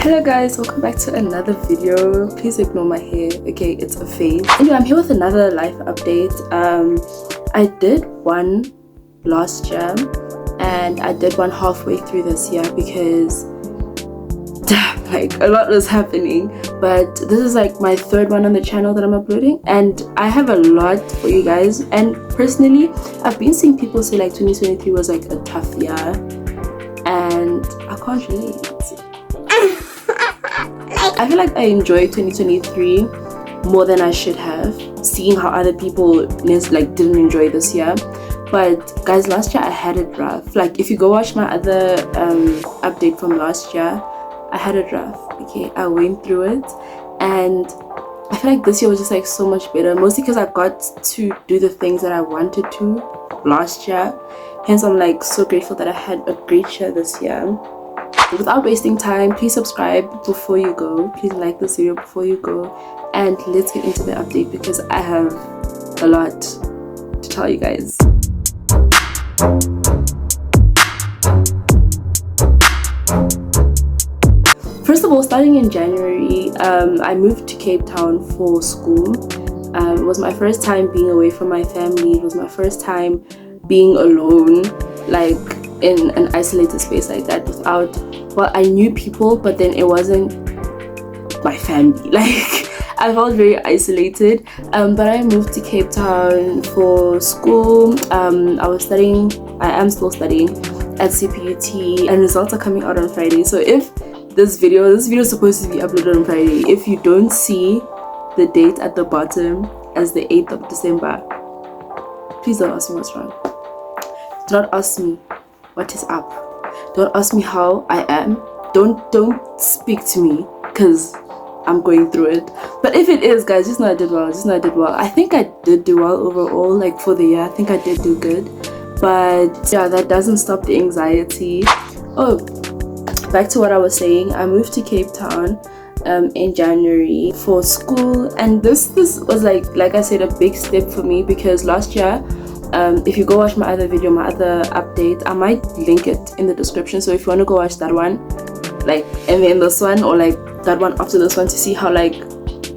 Hello guys, welcome back to another video. Please ignore my hair, okay, it's a phase. Anyway, I'm here with another life update. I did one last year and I did one halfway through this year because like a lot was happening, but this is like my third one on the channel that I'm uploading and I have a lot for you guys. And personally, I've been seeing people say like 2023 was like a tough year and I can't relate. I feel like I enjoyed 2023 more than I should have, seeing how other people didn't enjoy this year. But guys, last year I had it rough. Like if you go watch my other update from last year, I had it rough. Okay, I went through it and I feel like this year was just like so much better, mostly because I got to do the things that I wanted to last year. Hence I'm like so grateful that I had a great year this year. Without wasting time, please subscribe before you go, please like this video before you go, and let's get into the update because I have a lot to tell you guys. First of all, starting in January, I moved to Cape Town for school. It was my first time being away from my family. It was my first time being alone, like in an isolated space like that without, well, I knew people, but then it wasn't my family. Like I felt very isolated. But I moved to Cape Town for school. I am still studying at CPUT and results are coming out on Friday. So if this video is supposed to be uploaded on Friday, if you don't see the date at the bottom as the 8th of December, please don't ask me what's wrong. Do not ask me what is up. Don't ask me how I am. Don't speak to me because I'm going through it. But if it is, guys, just know I did well. I think I did do well overall, like for the year. I think I did do good. But yeah, that doesn't stop the anxiety. Oh, back to what I was saying. I moved to Cape Town in January for school, and this was like I said, a big step for me because last year, if you go watch my other video, my other update, I might link it in the description. So if you want to go watch that one, like, and then this one, or like that one after this one, to see how like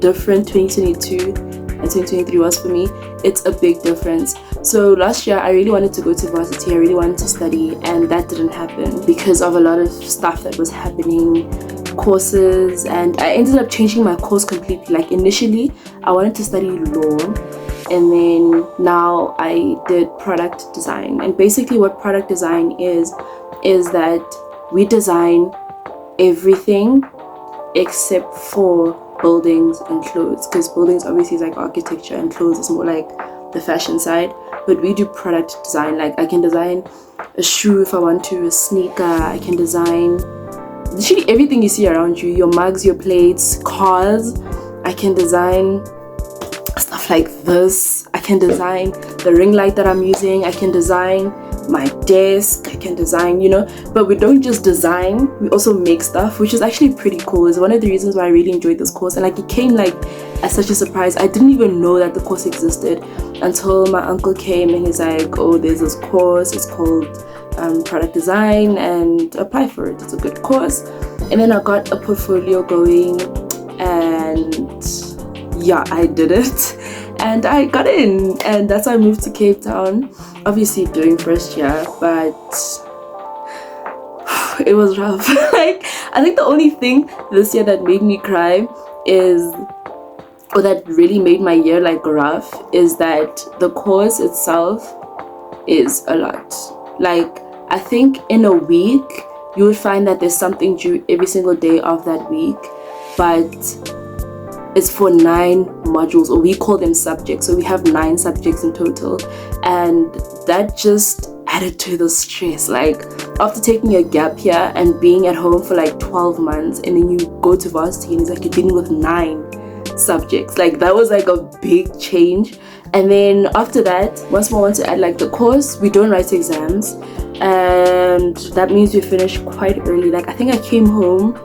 different 2022 and 2023 was for me, it's a big difference. So last year I really wanted to go to varsity, I really wanted to study, and that didn't happen because of a lot of stuff that was happening, courses, and I ended up changing my course completely. Like initially I wanted to study law, and then now I did product design. And basically what product design is that we design everything except for buildings and clothes, because buildings obviously is like architecture and clothes is more like the fashion side, but we do product design. Like I can design a shoe if I want to, a sneaker, I can design literally everything you see around you, your mugs, your plates, cars. I can design stuff like this. I can design the ring light that I'm using. I can design my desk. I can design, but we don't just design, we also make stuff, which is actually pretty cool. It's one of the reasons why I really enjoyed this course, and like it came like as such a surprise. I didn't even know that the course existed until my uncle came and he's like, oh, there's this course, it's called product design, and apply for it, it's a good course. And then I got a portfolio going, and yeah, I did it and I got in, and that's why I moved to Cape Town. Obviously during first year, but it was rough. Like I think the only thing this year that made me cry or that really made my year like rough, is that the course itself is a lot. Like I think in a week you would find that there's something due every single day of that week, but it's for 9 modules, or we call them subjects. So we have 9 subjects in total, and that just added to the stress. Like after taking a gap year and being at home for like 12 months, and then you go to varsity and it's like you're dealing with 9 subjects. Like that was like a big change. And then after that, once more I want to add like the course, we don't write exams, and that means we finish quite early. Like I think I came home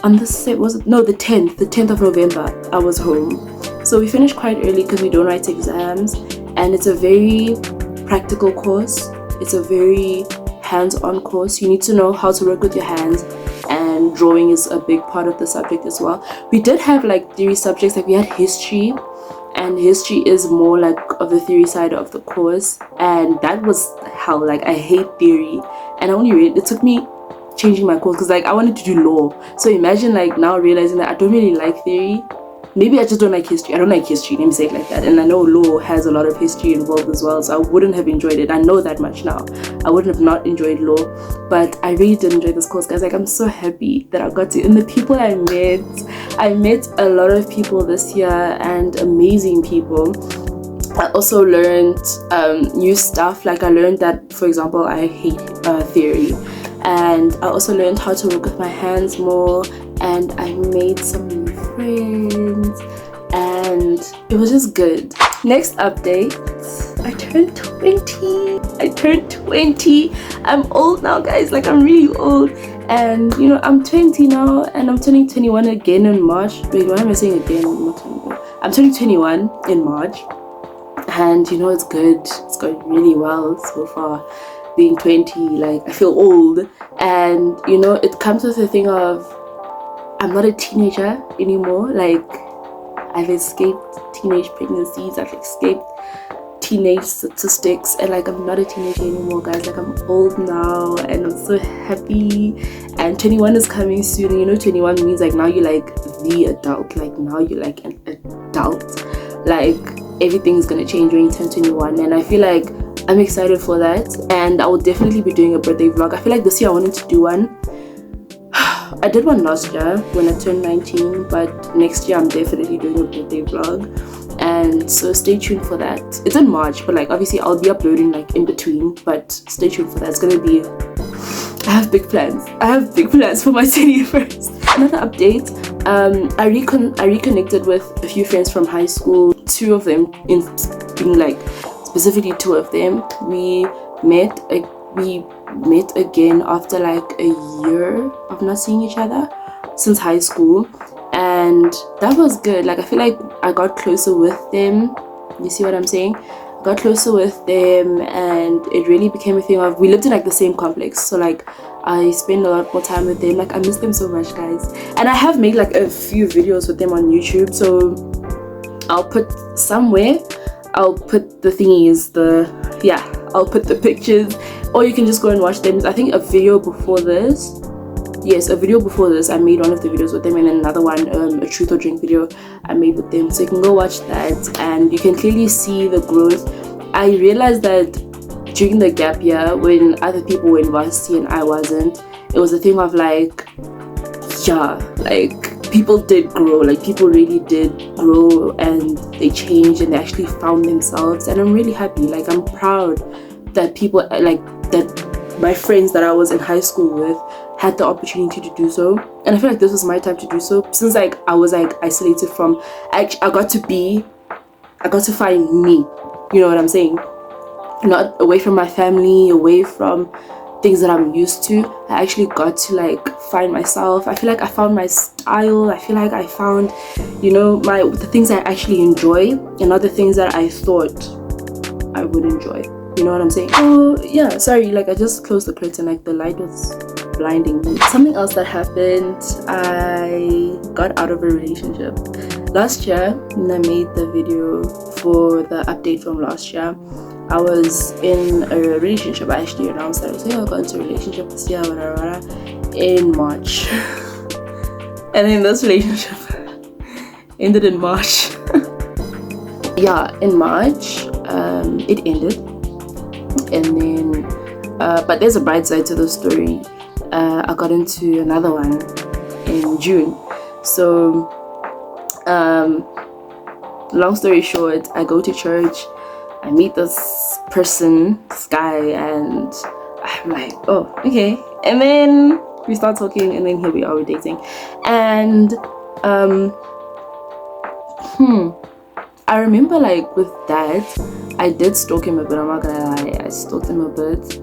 on the 10th of November I was home. So we finished quite early because we don't write exams, and it's a very practical course. It's a very hands-on course. You need to know how to work with your hands and and drawing is a big part of the subject as well. We did have like theory subjects, like we had history, and history is more like of the theory side of the course, and that was hell. Like I hate theory, and I only read it took me changing my course because like I wanted to do law. So imagine like now realizing that I don't really like theory. Maybe I just don't like history. I don't like history, let me say it like that. And I know law has a lot of history involved as well, so I wouldn't have enjoyed it. I know that much now. I wouldn't have not enjoyed law, but I really did enjoy this course, guys. Like I'm so happy that I got to, and the people I met a lot of people this year, and amazing people. I also learned new stuff. Like I learned that, for example, I hate theory, and I also learned how to work with my hands more, and I made some new friends, and it was just good. Next update, I turned 20. I'm old now, guys. Like I'm really old, and you know I'm 20 now, and I'm turning 21 again in March. Wait, why am I saying again? I'm turning 21 in March, and you know it's good. It's going really well so far. Being 20, like I feel old, and you know it comes with the thing of I'm not a teenager anymore. Like I've escaped teenage pregnancies, I've escaped teenage statistics, and like I'm not a teenager anymore, guys. Like I'm old now, and I'm so happy. And 21 is coming soon, and you know 21 means like now you're like the adult. Like now you're like an adult. Like everything's gonna change when you turn 21, and I feel like I'm excited for that, and I will definitely be doing a birthday vlog. I feel like this year I wanted to do one. I did one last year when I turned 19, but next year I'm definitely doing a birthday vlog, and so stay tuned for that. It's in March, but like obviously I'll be uploading like in between, but stay tuned for that. It's gonna be, I have big plans. I have big plans for my 21st. Another update, I reconnected with a few friends from high school. Two of them, in being like specifically two of them, we met again after like a year of not seeing each other since high school, and that was good. Like I feel like I got closer with them. You see what I'm saying? I got closer with them, and it really became a thing of, we lived in like the same complex, so like I spend a lot more time with them. Like I miss them so much, guys, and I have made like a few videos with them on YouTube, so I'll put somewhere, I'll put the thingies, I'll put the pictures, or you can just go and watch them. I think a video before this, I made one of the videos with them, and another one, a truth or drink video I made with them, so you can go watch that, and you can clearly see the growth. I realized that during the gap year, when other people were in varsity and I wasn't, it was a thing of like, like people did grow. Like people really did grow, and they changed, and they actually found themselves, and I'm really happy. Like I'm proud that people like that, my friends that I was in high school with had the opportunity to do so, and I feel like this was my time to do so, since like I was like isolated from, I got to find me, you know what I'm saying, not away from my family, away from things that I'm used to. I actually got to like find myself. I feel like I found my style. I feel like I found, you know, the things I actually enjoy, and not the things that I thought I would enjoy. You know what I'm saying? Oh yeah, sorry, like I just closed the curtain, like the light was blinding me. Something else that happened, I got out of a relationship last year, and I made the video for the update from last year. I was in a relationship. I actually announced that I was like, I got into a relationship this year, whatever, in March. And then this relationship ended in March. In March, it ended. And then, but there's a bright side to the story. I got into another one in June. So, long story short, I go to church. I meet this guy, and I'm like, oh, okay. And then we start talking, and then here we are, we're dating. And I remember like with that, I did stalk him a bit, I'm not gonna lie. I stalked him a bit,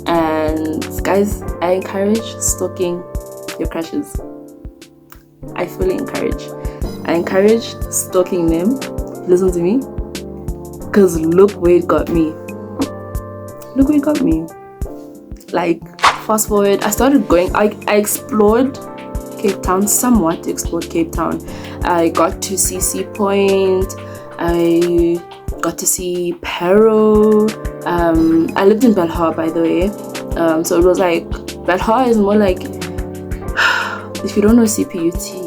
and guys, I encourage stalking your crushes. I fully encourage. I encourage stalking them. Listen to me. Because look where it got me. Look where it got me. Like, fast forward, I started going, I explored Cape Town, somewhat explored Cape Town. I got to see Sea Point. I got to see Pero. I lived in Belhar, by the way. So it was like, Belhar is more like, if you don't know CPUT,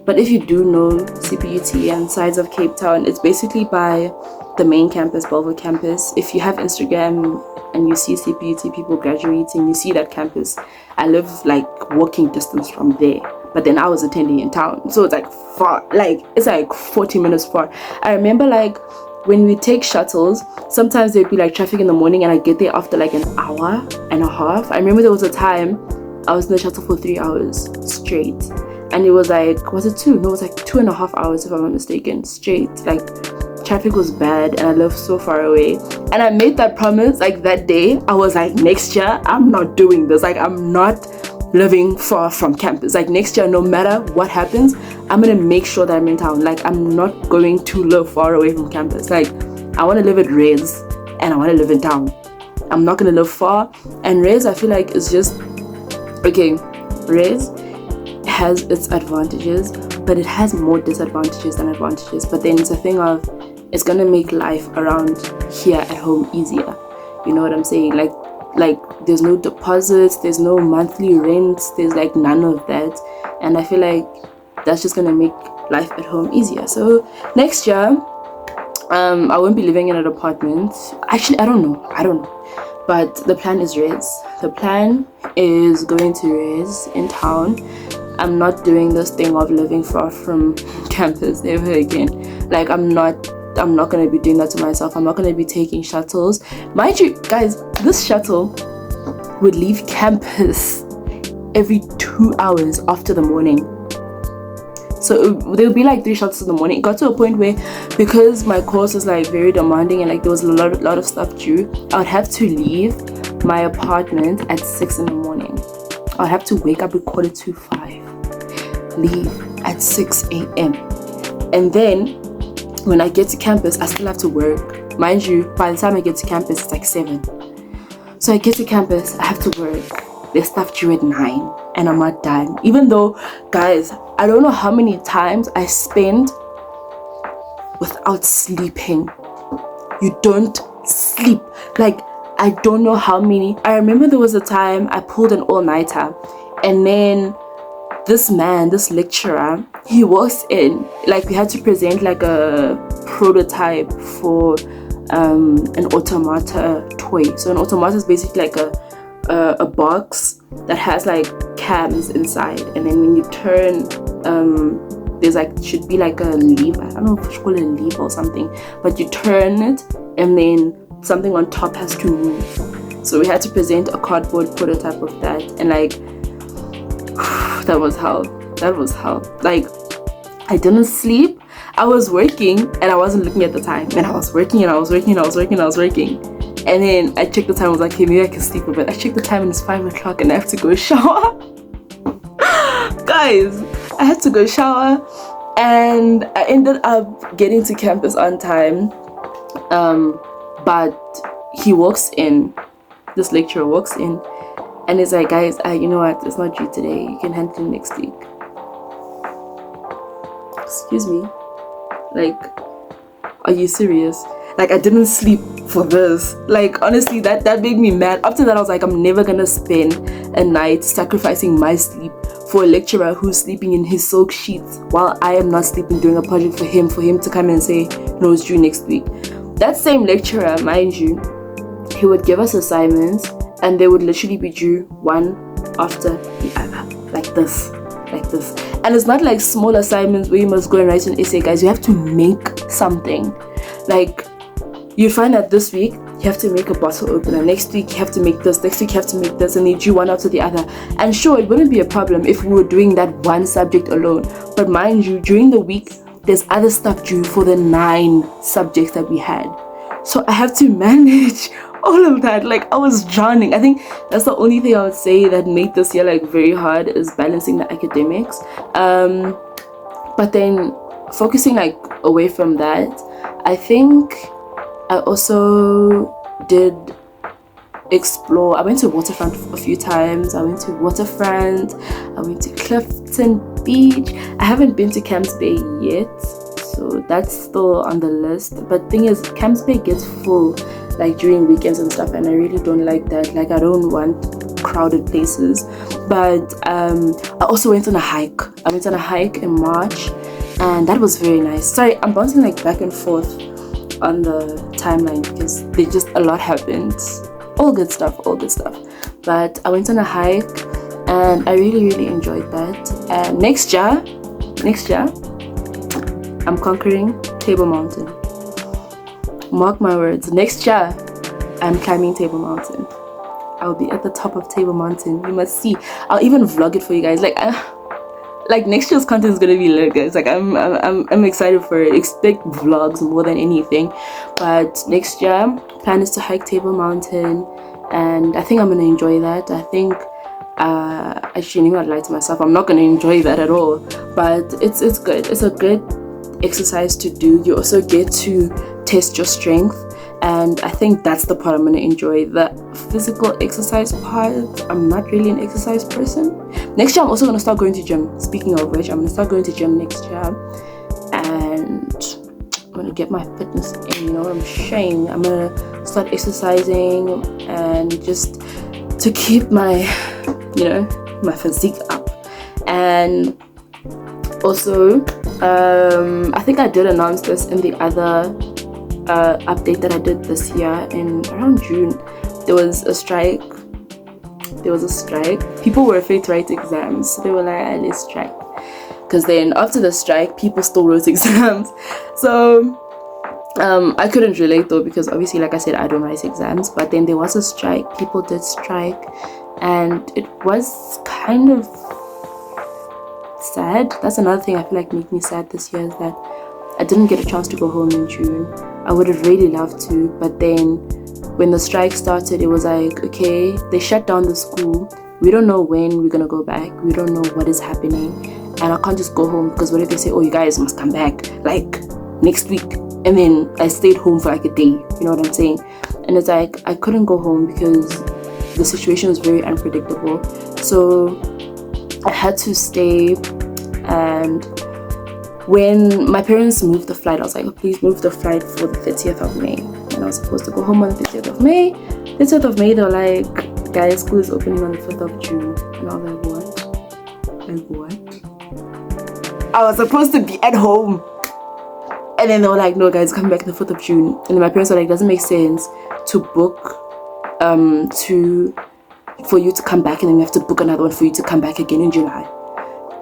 but if you do know CPUT and sides of Cape Town, it's basically by the main campus, Belleville campus. If you have Instagram and you see CPUT people graduating, you see that campus. I live like walking distance from there, but then I was attending in town, so it's like far, like it's like 40 minutes far. I remember like when we take shuttles, sometimes there'd be like traffic in the morning and I get there after like an hour and a half. I remember there was a time I was in the shuttle for 3 hours straight, and it was like, was it 2? No, it was like 2.5 hours if I'm not mistaken, straight. Like traffic was bad and I lived so far away, and I made that promise like that day. I was like, next year I'm not doing this. Like I'm not living far from campus. Like next year, no matter what happens, I'm gonna make sure that I'm in town. Like I'm not going to live far away from campus. Like I want to live at Res and I want to live in town. I'm not gonna live far. And Res, I feel like, is just okay. Res has its advantages, but it has more disadvantages than advantages. But then it's a thing of, it's gonna make life around here at home easier. You know what I'm saying? Like there's no deposits, there's no monthly rents, there's like none of that, and I feel like that's just gonna make life at home easier. So next year I won't be living in an apartment. Actually, I don't know, but the plan is Res. The plan is going to Res in town. I'm not doing this thing of living far from campus ever again. Like I'm not gonna be doing that to myself. I'm not gonna be taking shuttles. Mind you, guys, this shuttle would leave campus every 2 hours after the morning. So there would be like 3 shuttles in the morning. It got to a point where, because my course was like very demanding and like there was a lot of stuff due, I would have to leave my apartment at 6 in the morning. I'd have to wake up at 4:45, leave at 6 a.m. and then when I get to campus, I still have to work. Mind you, by the time I get to campus, it's like 7. So I get to campus, I have to work. There's stuff due at 9 and I'm not done. Even though, guys, I don't know how many times I spend without sleeping. You don't sleep. Like, I don't know how many. I remember there was a time I pulled an all-nighter, and then this lecturer, he walks in, like we had to present like a prototype for an automata toy. So an automata is basically like a box that has like cams inside, and then when you turn, there's like, should be like a lever. I don't know if you call it a lever or something, but you turn it and then something on top has to move. So we had to present a cardboard prototype of that, and like that was hell. Like I didn't sleep. I was working and I wasn't looking at the time, and I was working. And then I checked the time. I was like, hey, maybe I can sleep a bit. I checked the time and it's 5 o'clock and I have to go shower. Guys, I had to go shower, and I ended up getting to campus on time. But he walks in, this lecturer walks in, and he's like, guys, you know what, it's not due today, you can handle it next week. Excuse me, like, are you serious? Like, I didn't sleep for this. Like, honestly, that made me mad. After that, I was like, I'm never gonna spend a night sacrificing my sleep for a lecturer who's sleeping in his silk sheets while I am not sleeping, doing a project for him to come and say, no, it's due next week. That same lecturer, mind you, he would give us assignments and they would literally be due one after the other, like this. And it's not like small assignments where you must go and write an essay, guys. You have to make something. Like, you find that this week you have to make a bottle opener, next week you have to make this, next week you have to make this, and they due one after the other. And sure, it wouldn't be a problem if we were doing that one subject alone, but mind you, during the week there's other stuff due for the 9 subjects that we had. So I have to manage all of that. Like, I was drowning. I think that's the only thing I would say that made this year like very hard, is balancing the academics. But then focusing like away from that, I think I also did explore. I went to Waterfront a few times. I went to Waterfront, I went to Clifton Beach. I haven't been to Camps Bay yet, so that's still on the list. But thing is, Camps Bay gets full like during weekends and stuff, and I really don't like that. Like, I don't want crowded places. But I also went on a hike. I went on a hike in March, and that was very nice. Sorry, I'm bouncing like back and forth on the timeline because they just a lot happened. All good stuff. But I went on a hike and I really enjoyed that. And next year I'm conquering Table Mountain. Mark my words, next year I'm climbing Table Mountain. I'll be at the top of Table Mountain. You must see. I'll even vlog it for you guys. Like next year's content is gonna be lit, guys. Like I'm excited for it. Expect vlogs more than anything. But next year, plan is to hike Table Mountain, and I think I'm gonna enjoy that. I think actually, let me not lie to myself. I'm not gonna enjoy that at all. But it's good. It's a good exercise to do. You also get to test your strength. And I think that's the part I'm going to enjoy. The physical exercise part, I'm not really an exercise person. Next year, I'm also going to start going to gym. Speaking of which, I'm going to start going to gym next year. And I'm going to get my fitness in, you know what I'm saying? I'm going to start exercising and just to keep my, my physique up. And also, I think I did announce this in the other update that I did this year in around June. There was a strike. People were afraid to write exams, so they were like, let's strike. Because then after the strike, people still wrote exams. So I couldn't relate though, because obviously, like I said, I don't write exams. But then there was a strike. People did strike, and it was kind of sad. That's another thing I feel like made me sad this year, is that I didn't get a chance to go home in June. I would have really loved to, but then when the strike started, it was like, okay, they shut down the school. We don't know when we're gonna go back. We don't know what is happening, and I can't just go home, because what if they say, oh, you guys must come back like next week? And then I stayed home for like a day, you know what I'm saying? And it's like, I couldn't go home because the situation was very unpredictable. So I had to stay. And when my parents moved the flight, I was like, oh, please move the flight for the 30th of May. And I was supposed to go home on the 30th of May. 30th of May, they were like, guys, school is opening on the 5th of June. And I was like, what? Like, what? I was supposed to be at home. And then they were like, no, guys, come back on the 4th of June. And then my parents were like, it doesn't make sense to book for you to come back, and then we have to book another one for you to come back again in July.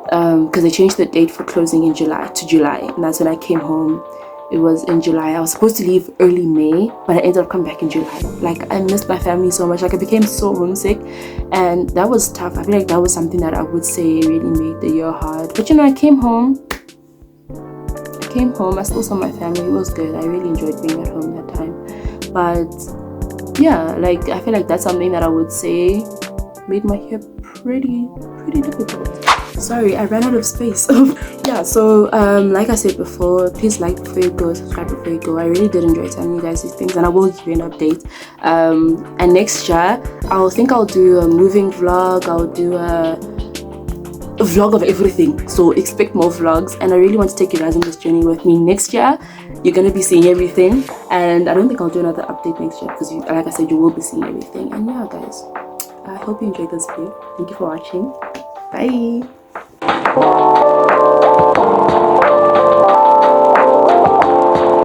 Because they changed the date for closing in July to July, and that's when I came home. It was in July. I was supposed to leave early May, but I ended up coming back in July. Like, I missed my family so much. Like, I became so homesick, and that was tough. I feel like that was something that I would say really made the year hard. But I came home. I still saw my family. It was good. I really enjoyed being at home that time. But yeah, like, I feel like that's something that I would say made my year pretty difficult. Sorry, I ran out of space. Yeah, so like I said before, please like before you go, subscribe before you go. I really did enjoy telling you guys these things, and I will give you an update. And next year, I'll do a moving vlog. I'll do a vlog of everything, so expect more vlogs. And I really want to take you guys on this journey with me. Next year, you're gonna be seeing everything, and I don't think I'll do another update next year, because like I said, you will be seeing everything. And yeah, guys, I hope you enjoyed this video. Thank you for watching. Bye.